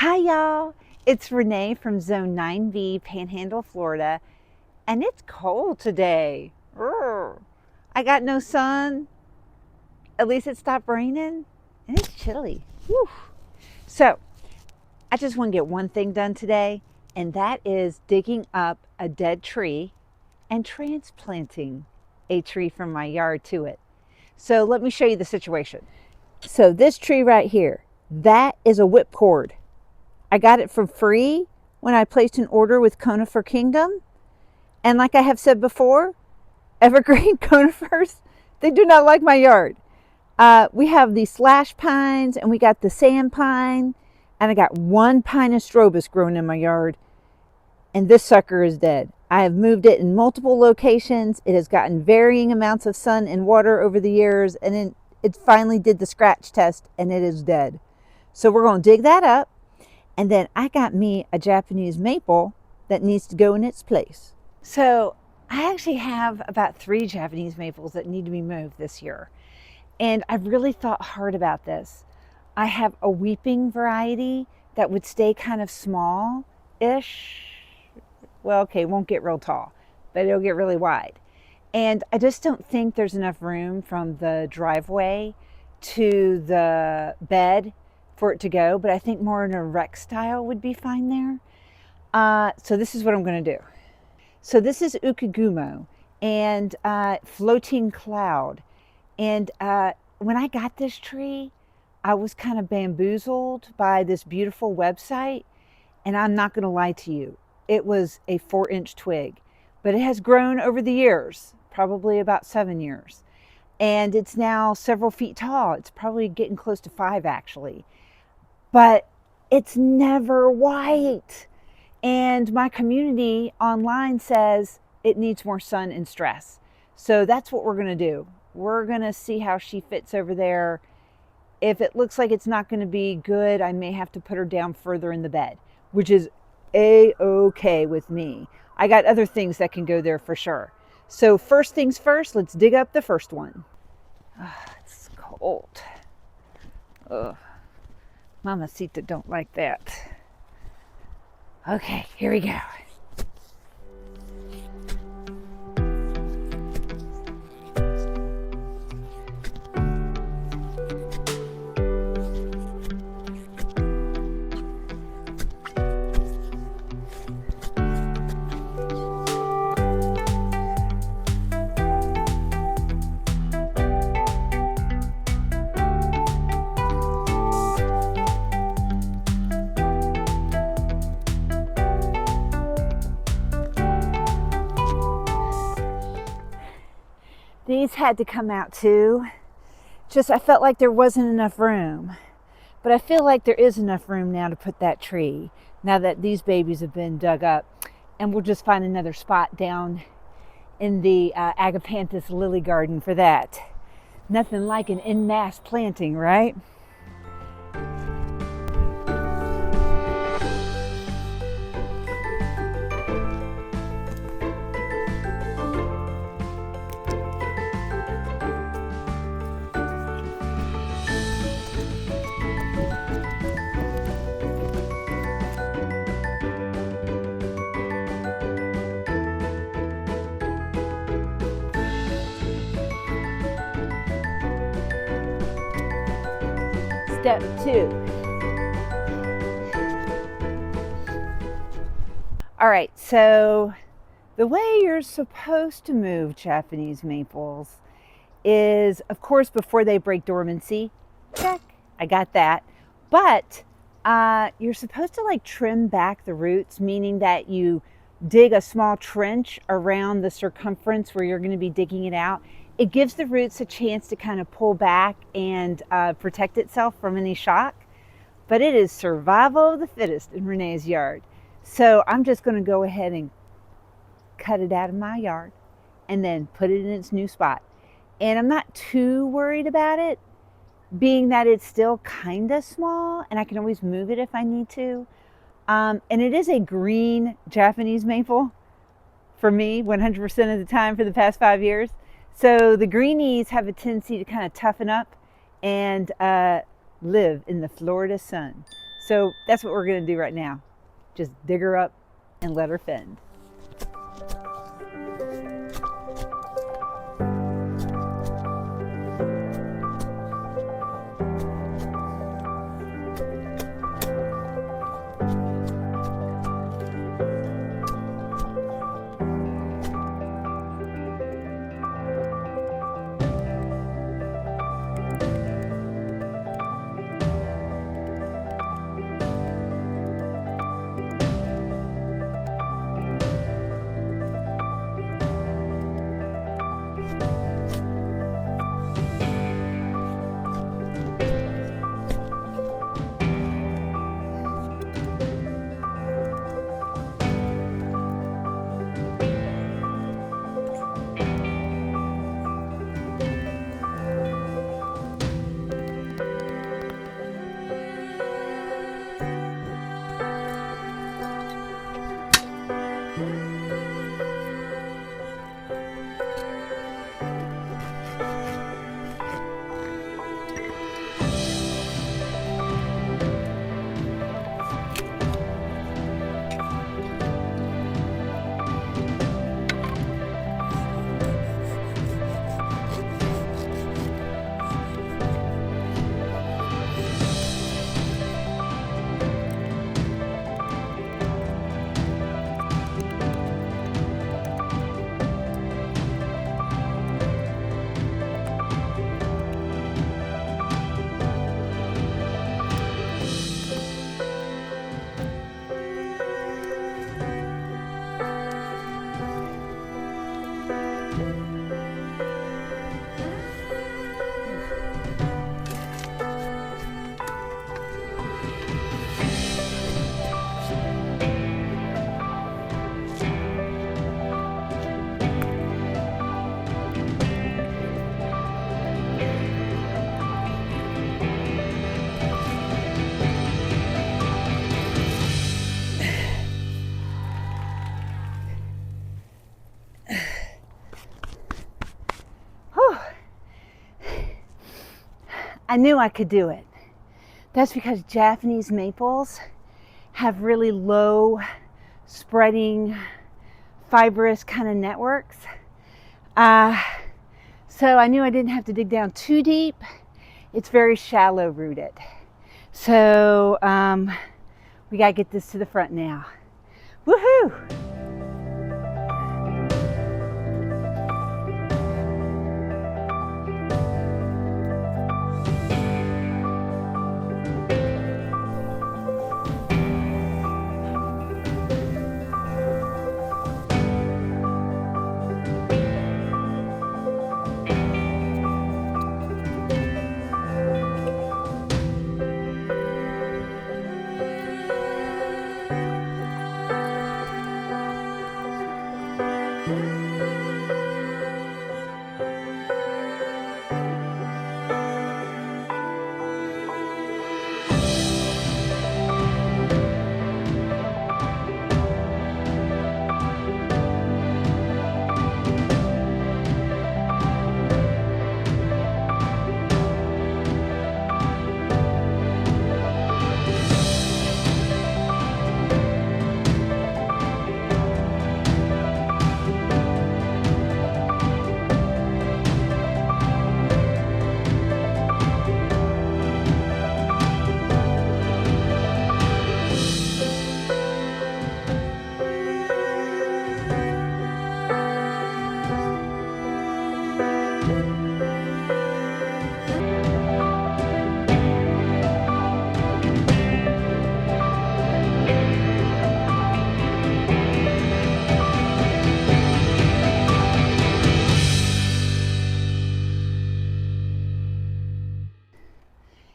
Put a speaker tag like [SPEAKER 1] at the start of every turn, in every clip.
[SPEAKER 1] Hi, y'all. It's Renee from Zone 9B, Panhandle, Florida, and it's cold today. Urgh. I got no sun. At least it stopped raining, and it's chilly. Whew. So, I just want to get one thing done today, and that is digging up a dead tree and transplanting a tree from my yard to it. So, let me show you the situation. So, this tree right here, that is a whipcord. I got it for free when I placed an order with Conifer Kingdom. And like I have said before, evergreen conifers, they do not like my yard. We have the slash pines and we got the sand pine. And I got one Pinus strobus growing in my yard. And this sucker is dead. I have moved it in multiple locations. It has gotten varying amounts of sun and water over the years. And it finally did the scratch test and it is dead. So we're going to dig that up. And then I got me a Japanese maple that needs to go in its place. So I actually have about 3 Japanese maples that need to be moved this year. And I've really thought hard about this. I have a weeping variety that would stay kind of small-ish. Well, okay, it won't get real tall, but it'll get really wide. And I just don't think there's enough room from the driveway to the bed for it to go, but I think more in a rec style would be fine there. So this is what I'm going to do. So this is Ukagumo and floating cloud. And when I got this tree, I was kind of bamboozled by this beautiful website. And I'm not going to lie to you, it was a 4-inch twig, but it has grown over the years, probably about 7 years. And it's now several feet tall. It's probably getting close to 5 actually. But it's never white. And my community online says it needs more sun and stress. So that's what we're going to do. We're going to see how she fits over there. If it looks like it's not going to be good, I may have to put her down further in the bed, which is a-okay with me. I got other things that can go there for sure. So first things first, let's dig up the first one. It's cold. Ugh. Mamacita don't like that. Okay, here we go. These had to come out too. Just I felt like there wasn't enough room. But I feel like there is enough room now to put that tree, now that these babies have been dug up. And we'll just find another spot down in the agapanthus lily garden for that. Nothing like an en masse planting, right? Step 2. All right, so the way you're supposed to move Japanese maples is, of course, before they break dormancy. Check, I got that. But you're supposed to like trim back the roots, meaning that you dig a small trench around the circumference where you're going to be digging it out. It gives the roots a chance to kind of pull back and protect itself from any shock. But it is survival of the fittest in Renee's yard. So I'm just going to go ahead and cut it out of my yard and then put it in its new spot. And I'm not too worried about it, being that it's still kind of small and I can always move it if I need to. And it is a green Japanese maple for me 100% of the time for the past 5 years. So the greenies have a tendency to kind of toughen up and live in the Florida sun. So that's what we're going to do right now. Just dig her up and let her fend. I knew I could do it. That's because Japanese maples have really low spreading fibrous kind of networks. So I knew I didn't have to dig down too deep. It's very shallow rooted. So we gotta get this to the front now. Woohoo!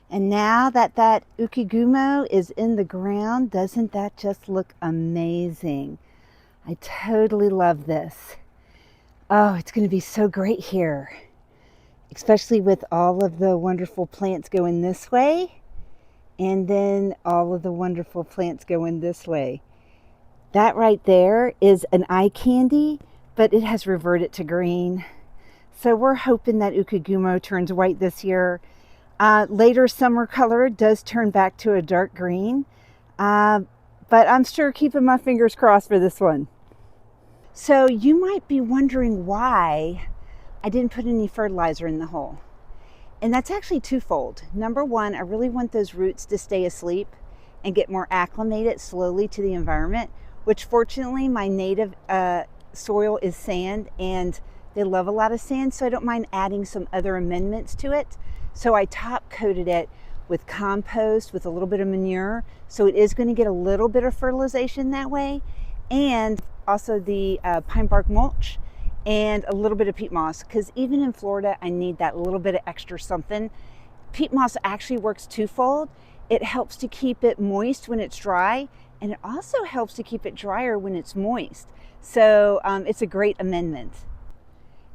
[SPEAKER 1] And now that that ukigumo is in the ground, doesn't that just look amazing? I totally love this. Oh, it's going to be so great here, especially with all of the wonderful plants going this way, and then all of the wonderful plants going this way. That right there is an eye candy, but it has reverted to green. So we're hoping that ukigumo turns white this year. Later summer color does turn back to a dark green, but I'm sure keeping my fingers crossed for this one. So you might be wondering why I didn't put any fertilizer in the hole. And that's actually twofold. Number one, I really want those roots to stay asleep and get more acclimated slowly to the environment, which fortunately my native soil is sand and they love a lot of sand, so I don't mind adding some other amendments to it. So I top coated it with compost with a little bit of manure, so it is going to get a little bit of fertilization that way, and also the pine bark mulch and a little bit of peat moss, because even in Florida I need that little bit of extra something. Peat moss actually works twofold. It helps to keep it moist when it's dry, and it also helps to keep it drier when it's moist. So it's a great amendment.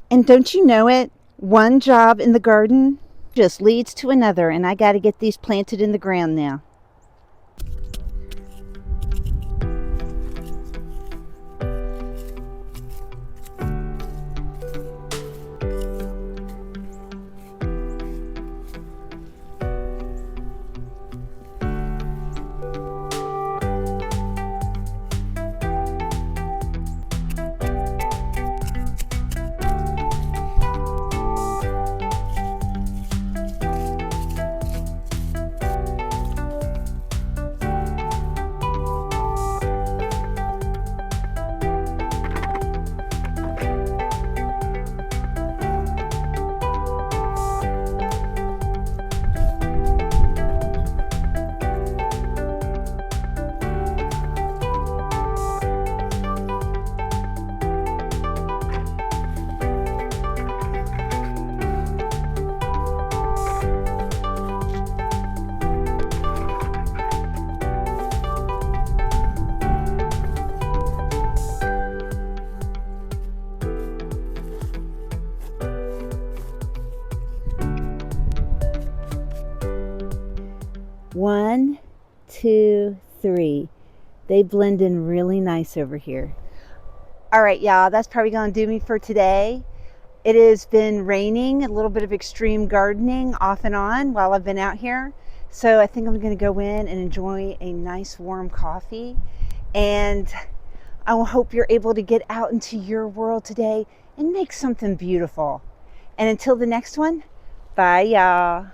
[SPEAKER 1] And don't you know it? One job in the garden just leads to another, and I got to get these planted in the ground now. One, two, three. They blend in really nice over here. All right, y'all, that's probably gonna do me for today. It has been raining, a little bit of extreme gardening off and on while I've been out here. So I think I'm gonna go in and enjoy a nice warm coffee. And I hope you're able to get out into your world today and make something beautiful. And until the next one, bye y'all.